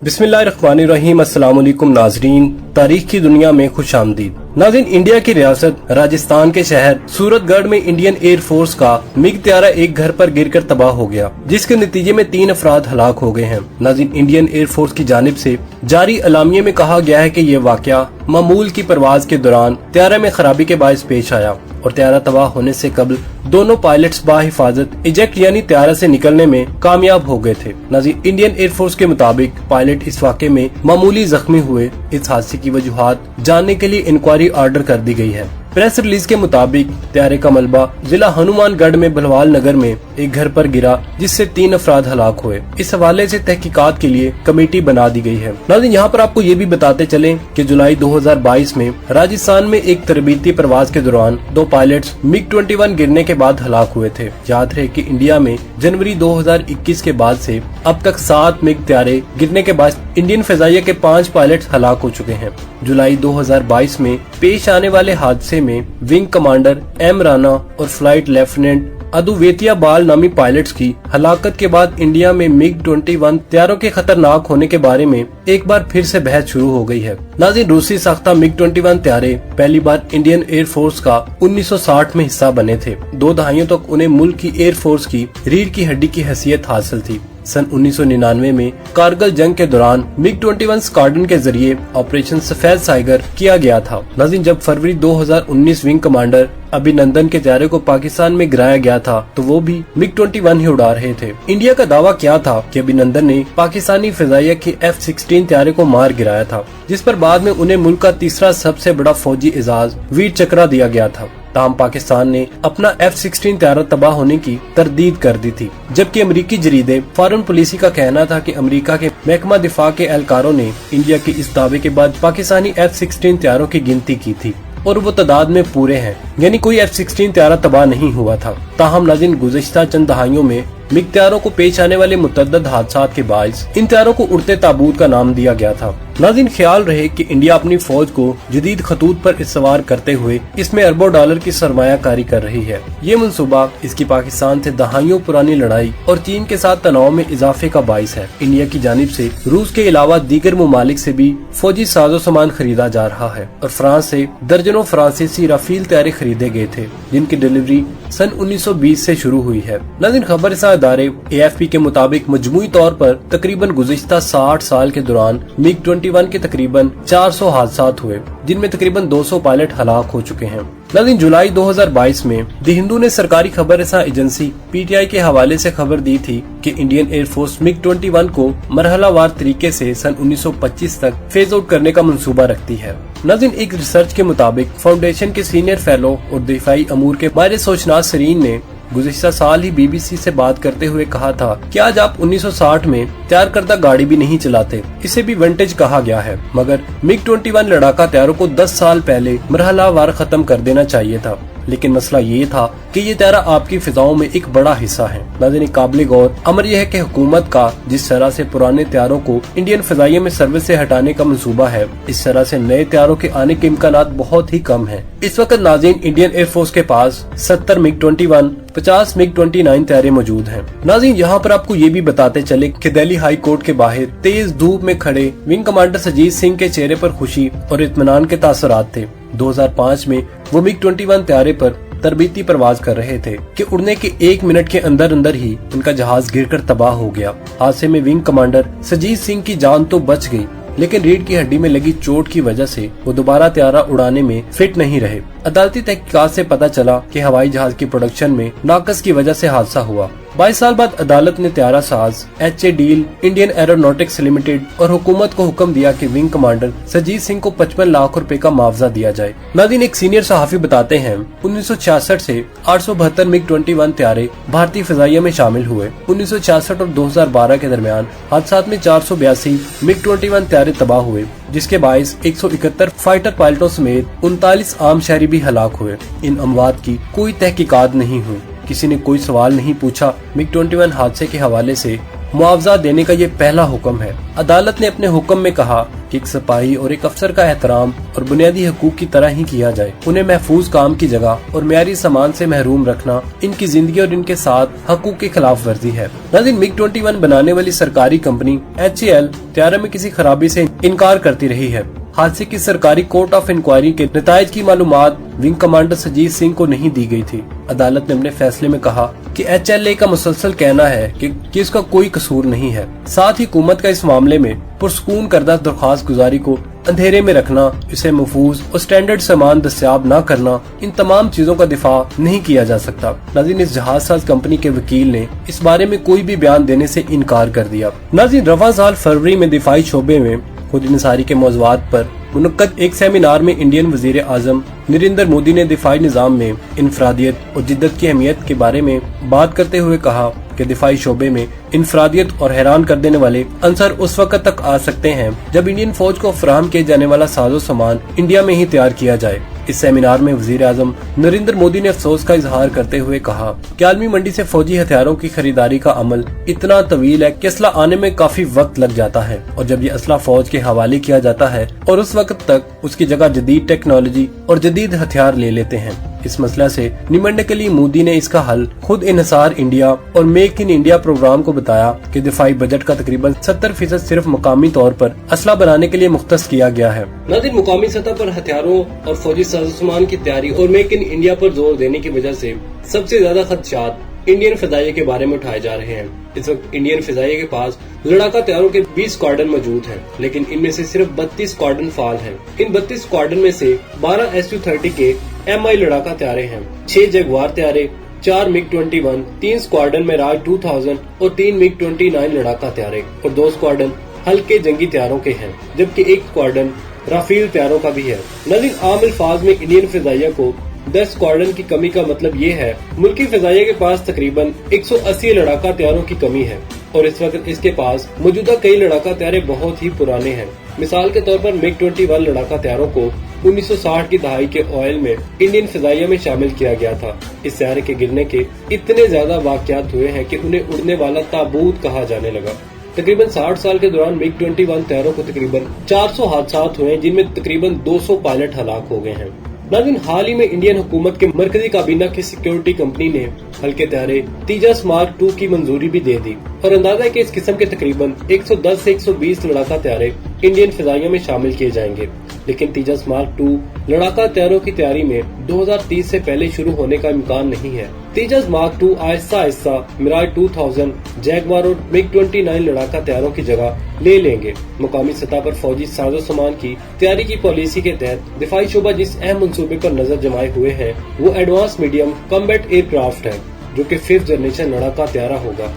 बिस्मिल्लाहिर्रहमानिर्रहीम। अस्सलाम वालेकुम नाजरीन, तारीख की दुनिया में खुश आमदीद। नाज़रीन, इंडिया की रियासत राजस्थान के शहर सूरतगढ़ में इंडियन एयर फोर्स का मिग त्यारा एक घर पर गिरकर तबाह हो गया, जिसके नतीजे में 3 अफराद हलाक हो गए हैं। नाज़रीन, इंडियन एयर फोर्स की जानिब से जारी अलामिये में कहा गया है कि ये वाकया मामूल की परवाज के दौरान त्यारे में खराबी के बायस पेश आया और त्यारा तबाह होने से कबल दोनों पायलट्स बाहिफाजत इजेक्ट यानी त्यारा से निकलने में कामयाब हो गए थे। नाज़रीन, इंडियन एयर फोर्स के मुताबिक पायलट इस वाक़े में मामूली जख्मी हुए। इस हादसे की वजूहात जानने के लिए इंक्वायरी ऑर्डर कर दी गई है। प्रेस रिलीज के मुताबिक त्यारे का मलबा जिला हनुमानगढ़ में बलवाल नगर में एक घर पर गिरा, जिससे 3 अफराद हलाक हुए। इस हवाले से तहकीकात के लिए कमेटी बना दी गई है। नाज़रीन, यहाँ पर आपको ये भी बताते चले कि जुलाई 2022 में राजस्थान में एक तरबीती प्रवास के दौरान 2 पायलट्स मिग 21 गिरने के बाद हलाक हुए थे। याद रहे कि इंडिया में जनवरी 2021 के बाद से अब तक 7 मिग त्यारे गिरने के बाद इंडियन फिजाइया के 5 पायलट्स हलाक हो चुके हैं। जुलाई 2022 में पेश आने वाले हादसे में विंग कमांडर एम राणा और फ्लाइट लेफ्टिनेंट अदुवेतिया बाल नामी पायलट्स की हलाकत के बाद इंडिया में मिग 21 त्यारों के खतरनाक होने के बारे में एक बार फिर से बहस शुरू हो गई है। नाज़रीन, रूसी साख्ता मिग 21 त्यारे पहली बार इंडियन एयर फोर्स का 1960 में हिस्सा बने थे। 2 दहाइयों तक उन्हें मुल्क की एयर फोर्स की रीढ़ की हड्डी की हैसियत हासिल थी। सन 1999 में कारगिल जंग के दौरान मिग 21 स्क्वाड्रन के जरिए ऑपरेशन सफेद साइगर किया गया था। नाज़रीन, जब फरवरी 2019 विंग कमांडर अभिनंदन के त्यारे को पाकिस्तान में गिराया गया था तो वो भी मिग 21 ही उड़ा रहे थे। इंडिया का दावा क्या था कि अभिनंदन ने पाकिस्तानी फिजाइया के F-16 त्यारे को मार गिराया था, जिस पर बाद में उन्हें मुल्क का तीसरा सबसे बड़ा फौजी एजाज वीर चक्रा दिया गया था। ताहम पाकिस्तान ने अपना F-16 त्यारा तबाह होने की तरदीद कर दी थी, जबकि अमरीकी जरीदे फॉरेन पॉलिसी का कहना था कि अमरीका के महकमा दिफा के एहलकारों ने इंडिया के इस दावे के बाद पाकिस्तानी F-16 त्यारों की गिनती की थी और वो तादाद में पूरे हैं, यानी कोई F-16 त्यारा तबाह नहीं हुआ था। ताहम नाज़रीन, गुज़िश्ता चंद दहाइयों में मिग त्यारों को पेश आने वाले मुतअद्दिद हादसात के बायस इन त्यारों को उड़ते ताबूत का नाम दिया गया था। नाज़रीन, ख्याल रहे कि इंडिया अपनी फौज को जदीद खतूत पर इस्तेमाल करते हुए इसमें अरबों डॉलर की सरमायाकारी कर रही है। ये मंसूबा इसकी पाकिस्तान से दहाइयों पुरानी लड़ाई और चीन के साथ तनाव में इजाफे का बायस है। इंडिया की जानिब से रूस के अलावा दीगर ममालिक से भी फौजी साजो सामान खरीदा जा रहा है और फ्रांस से दर्जनों फ्रांसीसी राफेल त्यारे खरीदे गए थे, जिनकी डिलीवरी सन 1920 से शुरू हुई है। नाज़रीन, खबर इदारे AFP के मुताबिक मजमूई तौर पर तकरीबन गुज़िश्ता 60 साल के दौरान मिग 21 के तकरीबन 400 हादसात हुए, जिनमें तकरीबन 200 पायलट हलाक हो चुके हैं। नाज़रीन, जुलाई 2022 में द हिंदू ने सरकारी खबर एजेंसी PTI के हवाले से खबर दी थी कि इंडियन एयर फोर्स मिग 21 को मरहलावार तरीके से सन 1925 तक फेज आउट करने का मंसूबा रखती है। नाज़रीन, एक रिसर्च के मुताबिक फाउंडेशन के सीनियर फेलो और दिफाई अमूर के माहिर सोचनाज सरीन ने गुज़िश्ता साल ही BBC से बात करते हुए कहा था कि आज आप 1960 में तैयार करदा गाड़ी भी नहीं चलाते, इसे भी विंटेज कहा गया है, मगर मिग 21 लड़ाका त्यारों को 10 साल पहले मरहलावार खत्म कर देना चाहिए था। लेकिन मसला ये था कि ये त्यारा आपकी फिजाओं में एक बड़ा हिस्सा है। नाज़रीन, काबिल गौर अमर यह है कि हुकूमत का जिस तरह से पुराने त्यारों को इंडियन फिजाइया में सर्विस से हटाने का मंसूबा है, इस तरह से नए त्यारों के आने के इम्कानात बहुत ही कम है। इस वक्त नाज़रीन, इंडियन एयर फोर्स के पास 70 मिग 21, 50 मिग 29 त्यारे मौजूद हैं। नाज़रीन, यहाँ पर आपको ये भी बताते चले कि दिल्ली हाई कोर्ट के बाहर तेज धूप में खड़े विंग कमांडर सजीद सिंह के चेहरे पर खुशी और इत्मीनान के तासुरात थे। 2005 में वो मिग 21 त्यारे पर तरबीती प्रवास कर रहे थे कि उड़ने के 1 मिनट के अंदर अंदर ही उनका जहाज गिरकर तबाह हो गया। हादसे में विंग कमांडर सजीद सिंह की जान तो बच गई, लेकिन रीढ़ की हड्डी में लगी चोट की वजह से वो दोबारा त्यारा उड़ाने में फिट नहीं रहे। अदालती तहकीकात से पता चला कि हवाई जहाज की प्रोडक्शन में नाकस की वजह से हादसा हुआ। 22 साल बाद अदालत ने त्यारा साज HA deal Indian aeronautics limited और हुकूमत को हुक्म दिया कि विंग कमांडर सजीद सिंह को 55 लाख रुपए का मुआवजा दिया जाए। नाज़रीन, एक सीनियर सहाफी बताते हैं 1966 से 872 मिग 21 त्यारे भारतीय फिजाइया में शामिल हुए। 1966 और 2012 के दरमियान हादसात में 482 मिग 21 त्यारे तबाह हुए, जिसके बायस 171 फाइटर पायलटों समेत 39 आम शहरी भी हलाक हुए। इन अमवात की कोई तहकीकात नहीं हुई, किसी ने कोई सवाल नहीं पूछा। मिग 21 हादसे के हवाले से मुआवजा देने का ये पहला हुक्म है। अदालत ने अपने हुक्म में कहा कि एक सिपाही और एक अफसर का एहतराम और बुनियादी हकूक की तरह ही किया जाए। उन्हें महफूज काम की जगह और मियारी सामान से महरूम रखना इनकी जिंदगी और इनके साथ हकूक की खिलाफ वर्जी है। नाज़रीन, MiG-21 बनाने वाली सरकारी कंपनी HAL तैयारी में किसी खराबी से इनकार करती रही है। हादसे की सरकारी कोर्ट ऑफ इंक्वायरी के नतायज की मालूमात विंग कमांडर सजीत सिंह को नहीं दी गई थी। अदालत ने अपने फैसले में कहा कि HLA का मुसलसल कहना है कि इसका कोई कसूर नहीं है। साथ ही हुकूमत का इस मामले में पुरसकून करदा दरख्वास्त गुजारी को अंधेरे में रखना, इसे महफूज और स्टैंडर्ड सामान दस्तियाब न करना, इन तमाम चीजों का दिफा नहीं किया जा सकता। नाज़रीन, इस जहाज साज कंपनी के वकील ने इस बारे में कोई भी बयान देने से इनकार कर दिया। नाज़रीन, रवा साल फरवरी में दिफाई शोबे में खुद इंसारी के मौज़ूआत पर मुनक्कद एक सेमिनार में इंडियन वजीर आजम नरेंद्र मोदी ने दिफाई निज़ाम में इनफरादियत और जिद्दत की अहमियत के बारे में बात करते हुए कहा कि दिफाई शोबे में इनफरादियत और हैरान कर देने वाले अंसर उस वक्त तक आ सकते हैं जब इंडियन फौज को फराहम किए जाने वाला साजो सामान इंडिया में ही तैयार किया जाए। इस सेमिनार में वजीर आजम नरेंद्र मोदी ने अफसोस का इजहार करते हुए कहा कि आलमी मंडी से फौजी हथियारों की खरीदारी का अमल इतना तवील है कि असला आने में काफी वक्त लग जाता है और जब ये असला फौज के हवाले किया जाता है और उस वक्त तक उसकी जगह जदीद टेक्नोलॉजी और जदीद हथियार ले लेते हैं। इस मसला से निमटने के लिए मोदी ने इसका हल खुद इन्हिसार इंडिया और मेक इन इंडिया प्रोग्राम को बताया कि दिफाई बजट का तकरीबन 70% सिर्फ मुकामी तौर पर असला बनाने के लिए मुख्तस किया गया है। नाज़रीन, मुकामी सतह पर हथियारों और फौजी साजोसामान की तैयारी और मेक इन इंडिया पर जोर देने की वजह से सबसे ज्यादा खदशात इंडियन फिजाइया के बारे में उठाए जा रहे हैं। इस वक्त इंडियन फिजाइया के पास लड़ाका तैयारों के 20 स्क्वाड्रन मौजूद हैं, लेकिन इनमें से सिर्फ 32 स्क्वाड्रन फाल हैं। इन 32 स्क्वाड्रन में से 12 SU-30 के MI लड़ाका तैयारे हैं, 6 जगुआर तैयारे, 4 MiG-21, 3 स्क्वाड्रन में राज 2000 और 3 MiG-29 लड़ाका तैयारे और 2 स्क्वाड्रन हल्के जंगी तैयारों के हैं, जबकि 1 स्क्वाड्रन राफेल तैयारों का भी है। नाज़रीन, आम अल्फाज में इंडियन फिजाइया को 10 स्क्वाड्रन की कमी का मतलब ये है मुल्की फिजाइया के पास तकरीबन 180 लड़ाका तैयारों की कमी है और इस वक्त इसके पास मौजूदा कई लड़ाका तैयारे बहुत ही पुराने हैं। मिसाल के तौर पर MiG-21 लड़ाका तैयारों को 1960 की दहाई के ऑयल में इंडियन फिजाइया में शामिल किया गया था। इस तैयारे के गिरने के इतने ज्यादा वाकयात हुए हैं कि उन्हें उड़ने वाला ताबूत कहा जाने लगा। तकरीबन 60 साल के दौरान MiG-21 तैयारों को तकरीबन 400 हादसात हुए हैं, जिनमें तकरीबन 200 पायलट हलाक हो गए हैं। नाज़रीन, हाल ही में इंडियन हुकूमत के मरकजी काबीना की सिक्योरिटी कंपनी ने हल्के तैयारे तेजस मार्क 2 की मंजूरी भी दे दी और अंदाजा है कि इस किस्म के तकरीबन 110 से 120 लड़ाका तैयारे इंडियन फिजाइया में शामिल किए जाएंगे। लेकिन तेजस मार्क 2 लड़ाका तैयारों की तैयारी में 2030 से पहले शुरू होने का इम्कान नहीं है। तेजस मार्क 2 आहिस्ता आहिस्ता मिराज 2000, जैगवार और MiG-29 लड़ाका तैयारों की जगह ले लेंगे। मुकामी सतह पर फौजी साजो सामान की तैयारी की पॉलिसी के तहत दिफाई शोबा जिस अहम मंसूबे पर नजर जमाए हुए है वो एडवांस मीडियम कॉम्बैट एयरक्राफ्ट है, जो कि 5th जनरेशन लड़ाका तैयारा होगा।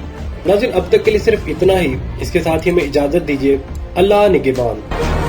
नाज़रीन, अब तक के लिए सिर्फ इतना ही। इसके साथ ही हमें इजाजत दीजिए। अल्लाह निगहबान।